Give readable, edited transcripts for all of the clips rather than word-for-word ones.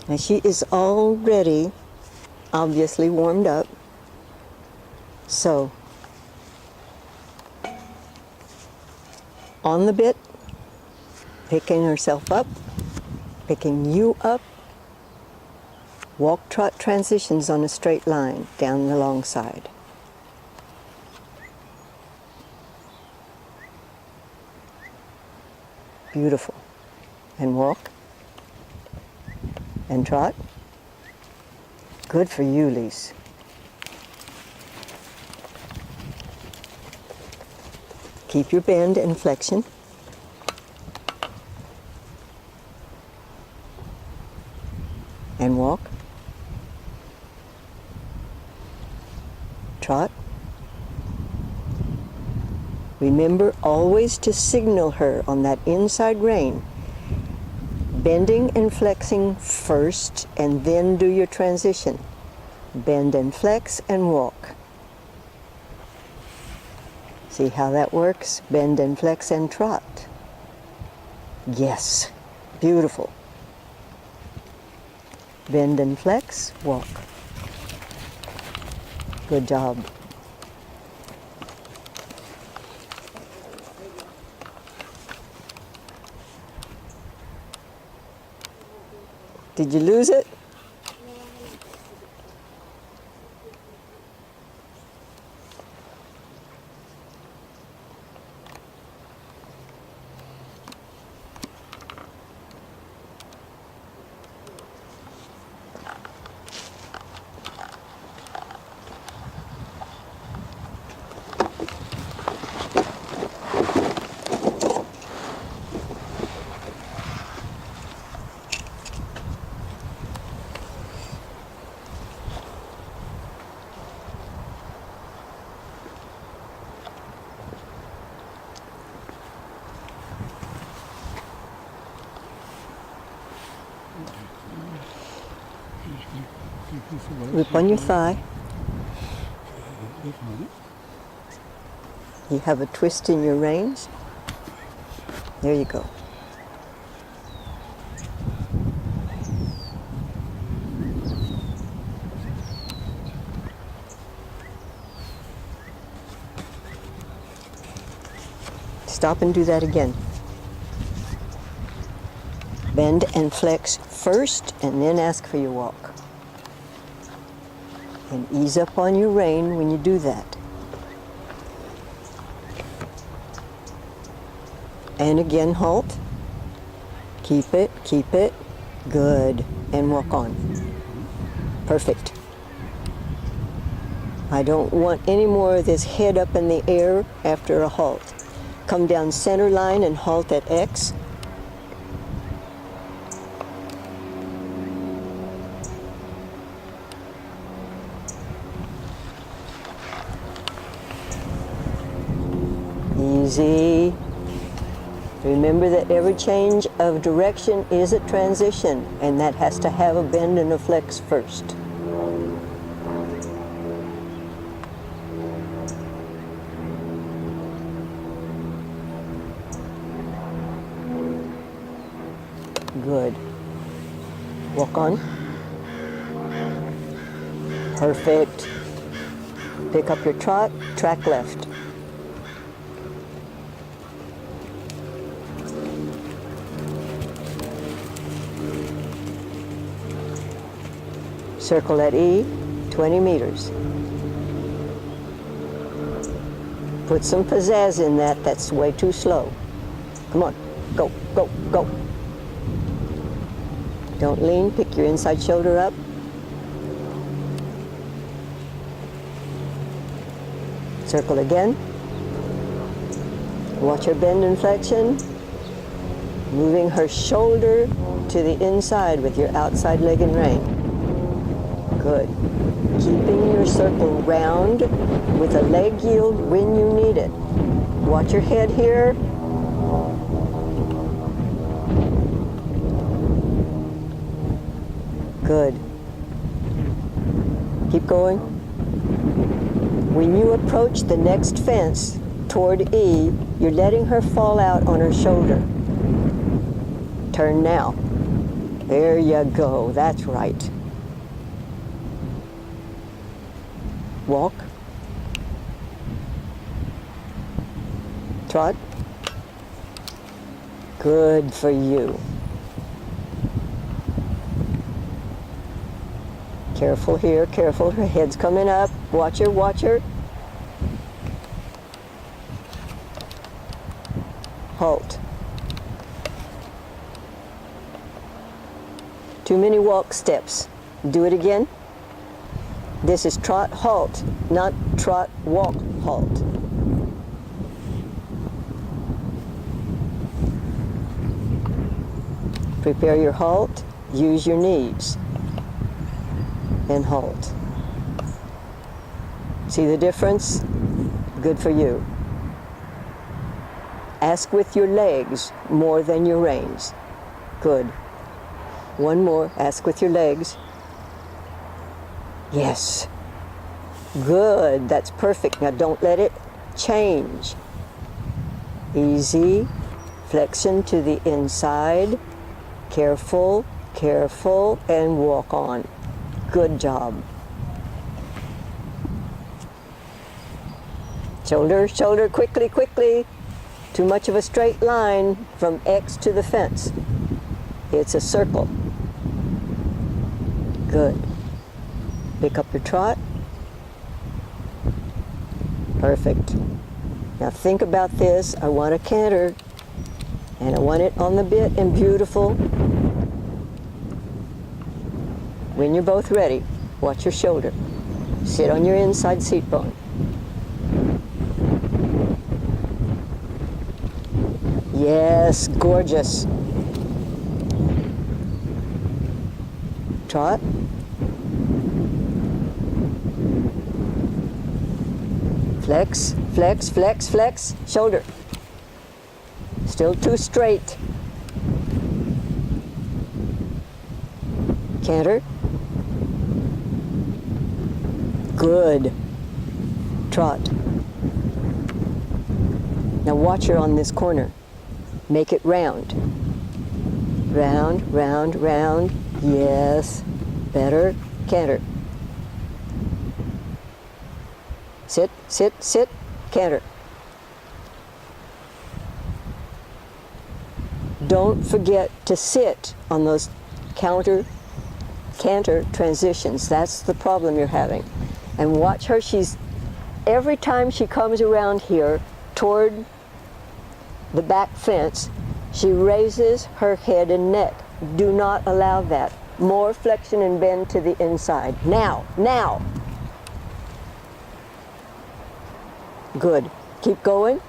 Now she is already obviously warmed up. So, on the bit, picking herself up, picking you up, walk trot transitions on a straight line down the long side. Beautiful. And walk. And trot. Good for you, Lise. Keep your bend and flexion. And walk. Trot. Remember always to signal her on that inside rein. Bending and flexing first, and then do your transition. Bend and flex and walk. See how that works? Bend and flex and trot. Yes, beautiful. Bend and flex, walk. Good job. Did you lose it? Whip on your thigh. You have a twist in your reins. There you go. Stop and do that again. Bend and flex first, and then ask for your walk. And ease up on your rein when you do that. And again, halt. Keep it, keep it. Good. And walk on. Perfect. I don't want any more of this head up in the air after a halt. Come down center line and halt at X. Easy. Remember that every change of direction is a transition, and that has to have a bend and a flex first. Good. Walk on. Perfect. Pick up your trot, track left. Circle at E, 20 meters. Put some pizzazz in that, that's way too slow. Come on, go, go, go. Don't lean, pick your inside shoulder up. Circle again. Watch her bend and flexion. Moving her shoulder to the inside with your outside leg and rein. Good. Keeping your circle round with a leg yield when you need it. Watch your head here. Good. Keep going. When you approach the next fence toward E, you're letting her fall out on her shoulder. Turn now. There you go. That's right. Walk. Trot. Good for you. Careful here, careful. Her head's coming up. Watch her, watch her. Halt. Too many walk steps. Do it again. This is trot, halt, not trot, walk, halt. Prepare your halt, use your knees, and halt. See the difference? Good for you. Ask with your legs more than your reins. Good. One more, ask with your legs. Yes. Good, that's perfect. Now don't let it change. Easy. Flexion to the inside. Careful, careful, and walk on. Good job. Shoulder, shoulder, quickly, quickly. Too much of a straight line from X to the fence. It's a circle. Good. Pick up your trot. Perfect. Now think about this. I want a canter, and I want it on the bit and beautiful. When you're both ready, watch your shoulder. Sit on your inside seat bone. Yes, gorgeous. Trot. Flex, flex, flex, flex. Shoulder. Still too straight. Canter. Good. Trot. Now watch her on this corner. Make it round. Round, round, round. Yes. Better. Canter. Sit, sit, sit. Canter. Don't forget to sit on those canter transitions. That's the problem you're having. And watch her. Every time she comes around here toward the back fence, she raises her head and neck. Do not allow that. More flexion and bend to the inside. Now, now. Good. Keep going.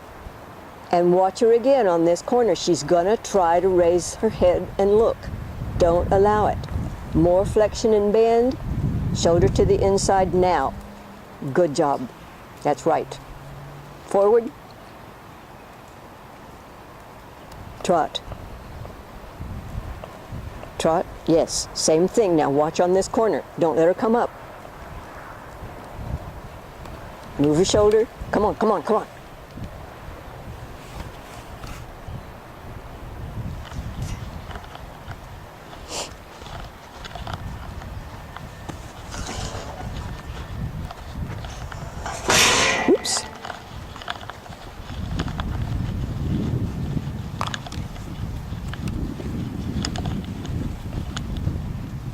And watch her again on this corner. She's gonna try to raise her head and look. Don't allow it. More flexion and bend. Shoulder to the inside now. Good job. That's right. Forward. Trot. Trot. Yes. Same thing. Now watch on this corner. Don't let her come up. Move your shoulder. Come on, come on, come on. Oops.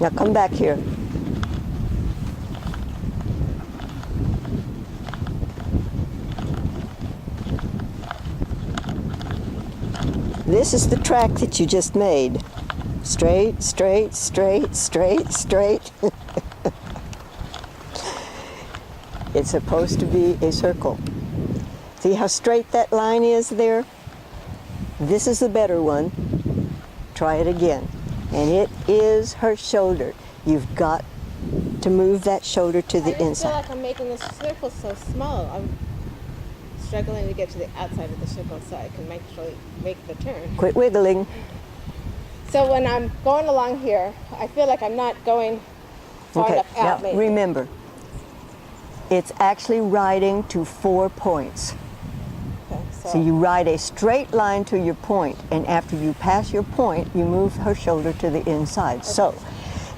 Now come back here. This is the track that you just made. Straight, straight, straight, straight, straight. It's supposed to be a circle. See how straight that line is there? This is the better one. Try it again. And it is her shoulder. You've got to move that shoulder to the inside. I feel like I'm making this circle so small. I'm struggling to get to the outside of the circle so I can actually make the turn. Quit wiggling. So when I'm going along here, I feel like I'm not going far Okay, enough out. now remember, it's actually riding to 4 points. Okay, So you ride a straight line to your point, and after you pass your point, you move her shoulder to the inside. Okay. So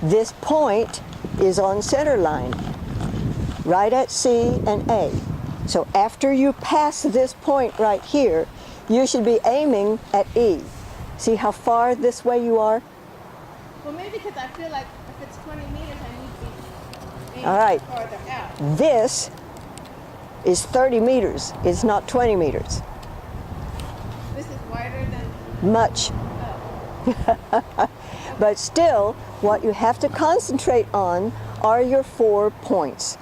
this point is on center line, right at C and A. So after you pass this point right here, you should be aiming at E. See how far this way you are? Well, maybe because I feel like if it's 20 meters, I need to be aiming All right. farther out. This is 30 meters. It's not 20 meters. This is wider than... Much. Oh. But still, what you have to concentrate on are your 4 points.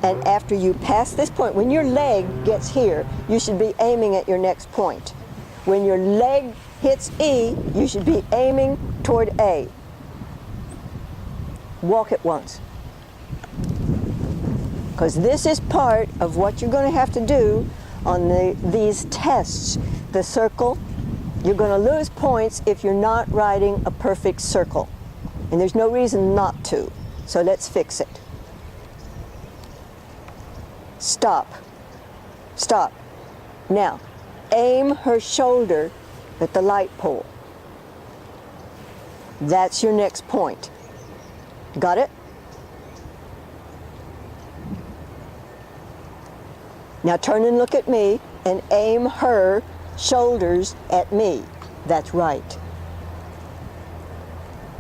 And after you pass this point, when your leg gets here, you should be aiming at your next point. When your leg hits E, you should be aiming toward A. Walk it once. Because this is part of what you're going to have to do on these tests. The circle, you're going to lose points if you're not riding a perfect circle. And there's no reason not to. So let's fix it. Stop. Stop. Now, aim her shoulder at the light pole. That's your next point. Got it? Now turn and look at me and aim her shoulders at me. That's right.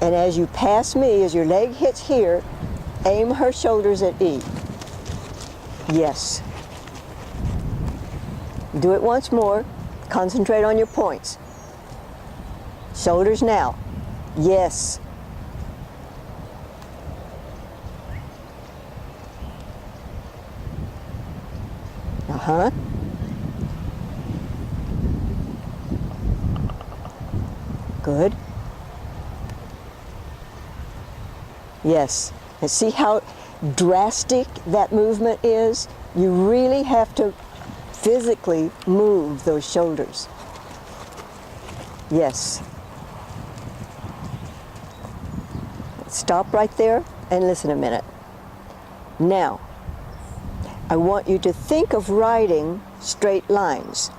And as you pass me, as your leg hits here, aim her shoulders at E. Yes. Do it once more. Concentrate on your points. Shoulders now. Yes. Uh-huh. Good. Yes. And see how drastic that movement is? You really have to physically move those shoulders. Yes. Stop right there and listen a minute. Now, I want you to think of riding straight lines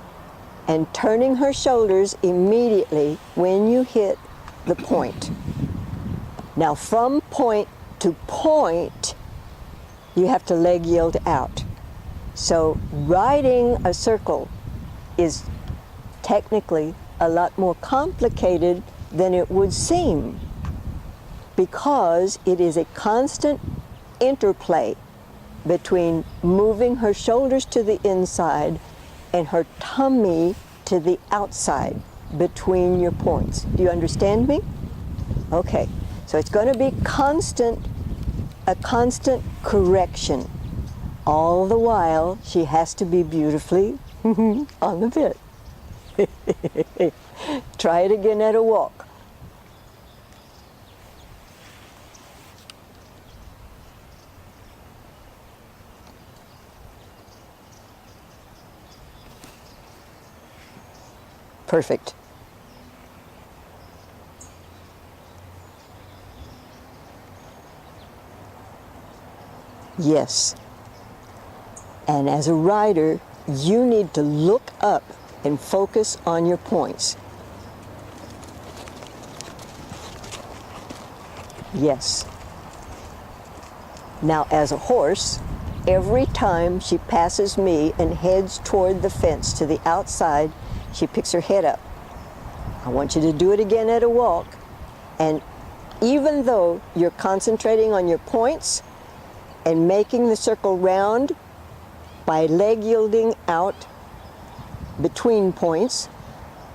and turning her shoulders immediately when you hit the point. Now, from point to point, you have to leg yield out. So riding a circle is technically a lot more complicated than it would seem, because it is a constant interplay between moving her shoulders to the inside and her tummy to the outside between your points. Do you understand me? Okay, so it's going to be a constant correction. All the while, she has to be beautifully on the bit. Try it again at a walk. Perfect. Yes. And as a rider, you need to look up and focus on your points. Yes. Now, as a horse, every time she passes me and heads toward the fence to the outside, she picks her head up. I want you to do it again at a walk. And even though you're concentrating on your points and making the circle round by leg yielding out between points,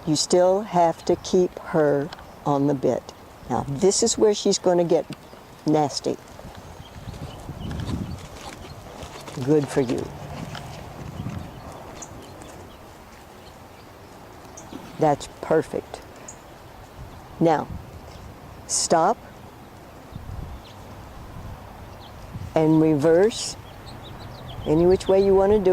you still have to keep her on the bit. Now, this is where she's going to get nasty. Good for you. That's perfect. Now, stop and reverse any which way you want to do it.